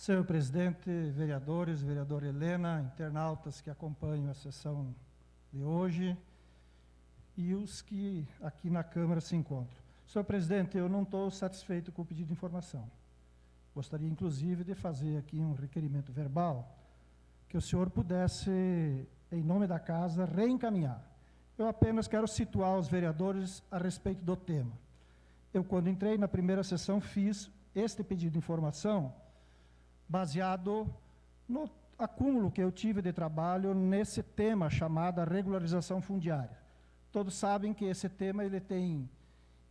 Senhor presidente, vereadores, vereadora Helena, internautas que acompanham a sessão de hoje e os que aqui na Câmara se encontram. Senhor presidente, eu não estou satisfeito com o pedido de informação. Gostaria, inclusive, de fazer aqui um requerimento verbal que o senhor pudesse, em nome da casa, reencaminhar. Eu apenas quero situar os vereadores a respeito do tema. Eu, quando entrei na primeira sessão, fiz este pedido de informação baseado no acúmulo que eu tive de trabalho nesse tema chamado regularização fundiária. Todos sabem que esse tema ele tem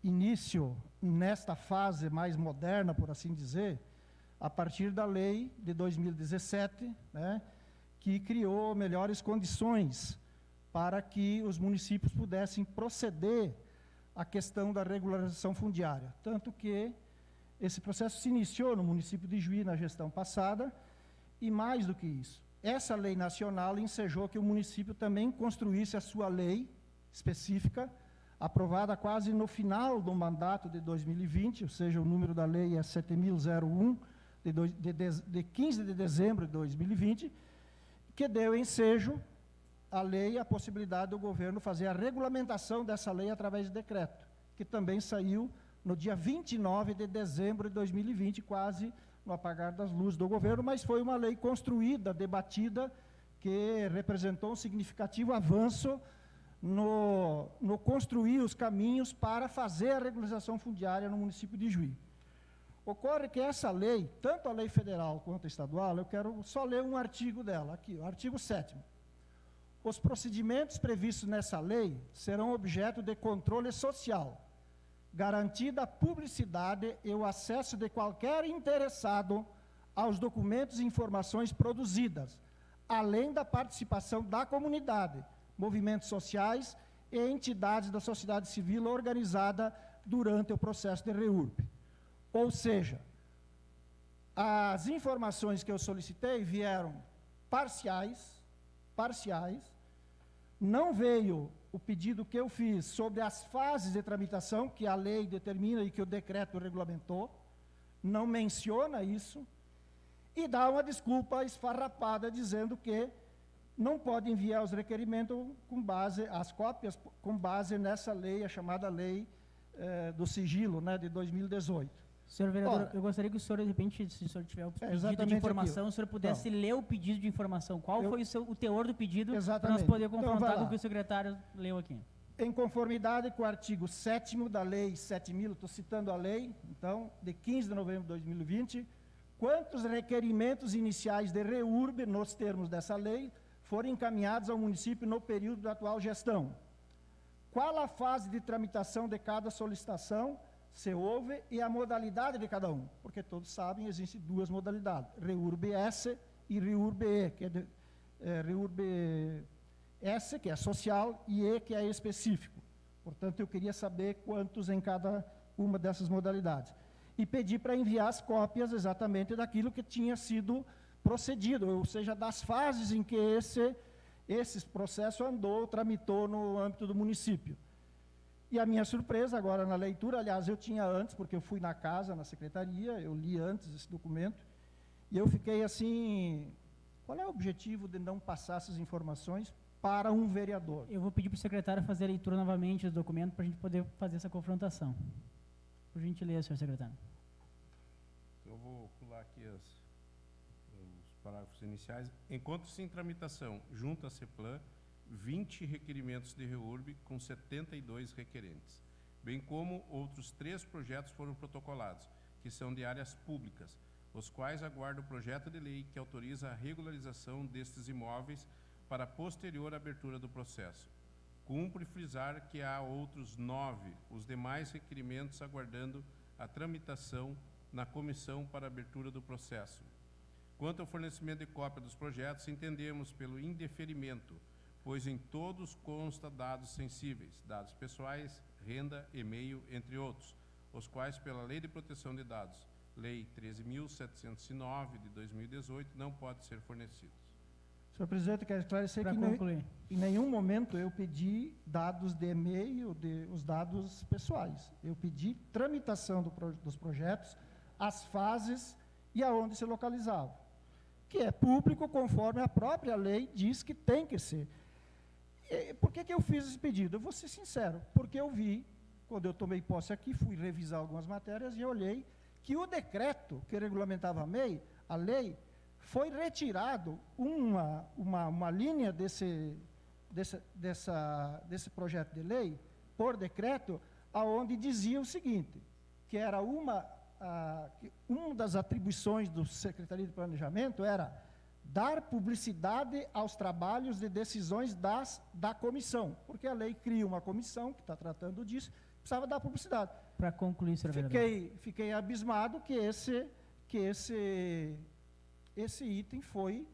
início nesta fase mais moderna, por assim dizer, a partir da lei de 2017, né, que criou melhores condições para que os municípios pudessem proceder à questão da regularização fundiária. Tanto que esse processo se iniciou no município de Juí na gestão passada, e mais do que isso, essa lei nacional ensejou que o município também construísse a sua lei específica, aprovada quase no final do mandato de 2020, ou seja, o número da lei é 7.001, de 15 de dezembro de 2020, que deu ensejo à lei a possibilidade do governo fazer a regulamentação dessa lei através de decreto, que também saiu no dia 29 de dezembro de 2020, quase no apagar das luzes do governo, mas foi uma lei construída, debatida, que representou um significativo avanço no construir os caminhos para fazer a regularização fundiária no município de Juí. Ocorre que essa lei, tanto a lei federal quanto a estadual, eu quero só ler um artigo dela, aqui, o artigo 7º. Os procedimentos previstos nessa lei serão objeto de controle social, garantida a publicidade e o acesso de qualquer interessado aos documentos e informações produzidas, além da participação da comunidade, movimentos sociais e entidades da sociedade civil organizada durante o processo de REURB. Ou seja, as informações que eu solicitei vieram parciais, não veio o pedido que eu fiz sobre as fases de tramitação, que a lei determina e que o decreto regulamentou, não menciona isso, e dá uma desculpa esfarrapada dizendo que não pode enviar os requerimentos com base, as cópias, com base nessa lei, a chamada lei do sigilo, né, de 2018. Senhor vereador, eu gostaria que o senhor, de repente, se o senhor tiver o pedido de informação, o senhor pudesse ler o pedido de informação. Qual foi o teor do pedido, para nós poder confrontar com o que o secretário leu aqui? Em conformidade com o artigo 7º da Lei 7.000, estou citando a lei, então, de 15 de novembro de 2020, quantos requerimentos iniciais de REURB, nos termos dessa lei, foram encaminhados ao município no período da atual gestão? Qual a fase de tramitação de cada solicitação, se houve, e a modalidade de cada um? Porque todos sabem, existem duas modalidades, REURB-S e REURB-E, que é REURB-S, que é social, e E, que é específico. Portanto, eu queria saber quantos em cada uma dessas modalidades. E pedi para enviar as cópias exatamente daquilo que tinha sido procedido, ou seja, das fases em que esse processo tramitou no âmbito do município. E a minha surpresa agora na leitura, aliás, eu tinha antes, porque eu fui na casa, na secretaria, eu li antes esse documento, e eu fiquei assim, qual é o objetivo de não passar essas informações para um vereador? Eu vou pedir para o secretário fazer a leitura novamente do documento para a gente poder fazer essa confrontação. Por gentileza, senhor secretário. Eu vou pular aqui os parágrafos iniciais. Encontra-se em tramitação, junto à CEPLAN, 20 requerimentos de REURB com 72 requerentes, bem como outros 3 projetos foram protocolados, que são de áreas públicas, os quais aguardam o projeto de lei que autoriza a regularização destes imóveis para posterior abertura do processo. Cumpre frisar que há outros 9, os demais requerimentos aguardando a tramitação na comissão para abertura do processo. Quanto ao fornecimento de cópia dos projetos, entendemos pelo indeferimento, pois em todos consta dados sensíveis, dados pessoais, renda, e-mail, entre outros, os quais, pela Lei de Proteção de Dados, Lei 13.709, de 2018, não podem ser fornecidos. Senhor presidente, quero esclarecer que em nenhum momento eu pedi dados de e-mail, os dados pessoais. Eu pedi tramitação dos projetos, as fases e aonde se localizava, que é público conforme a própria lei diz que tem que ser. E por que eu fiz esse pedido? Eu vou ser sincero, porque eu vi, quando eu tomei posse aqui, fui revisar algumas matérias e olhei que o decreto que regulamentava a lei, foi retirado uma linha desse projeto de lei, por decreto, aonde dizia o seguinte, que era uma das atribuições do Secretaria de Planejamento era dar publicidade aos trabalhos de decisões da comissão, porque a lei cria uma comissão que está tratando disso, precisava dar publicidade. Para concluir, senhor vereador. Fiquei abismado que esse item foi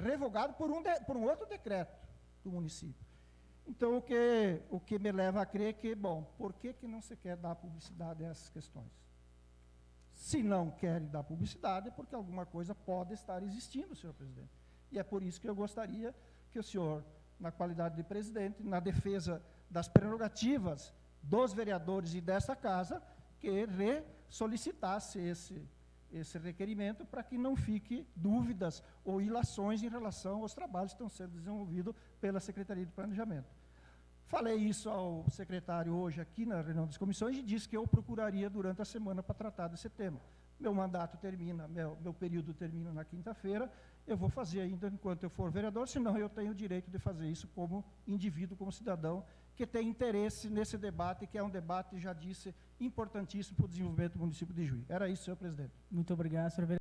revogado por um outro decreto do município. Então, o que me leva a crer que, bom, por que não se quer dar publicidade a essas questões? Se não querem dar publicidade, é porque alguma coisa pode estar existindo, senhor presidente. E é por isso que eu gostaria que o senhor, na qualidade de presidente, na defesa das prerrogativas dos vereadores e dessa casa, que solicitasse esse requerimento para que não fique dúvidas ou ilações em relação aos trabalhos que estão sendo desenvolvidos pela Secretaria de Planejamento. Falei isso ao secretário hoje aqui na reunião das comissões e disse que eu procuraria durante a semana para tratar desse tema. Meu mandato termina, meu período termina na quinta-feira, eu vou fazer ainda enquanto eu for vereador, senão eu tenho o direito de fazer isso como indivíduo, como cidadão, que tem interesse nesse debate, que é um debate, já disse, importantíssimo para o desenvolvimento do município de Juí. Era isso, senhor presidente. Muito obrigado, senhor vereador.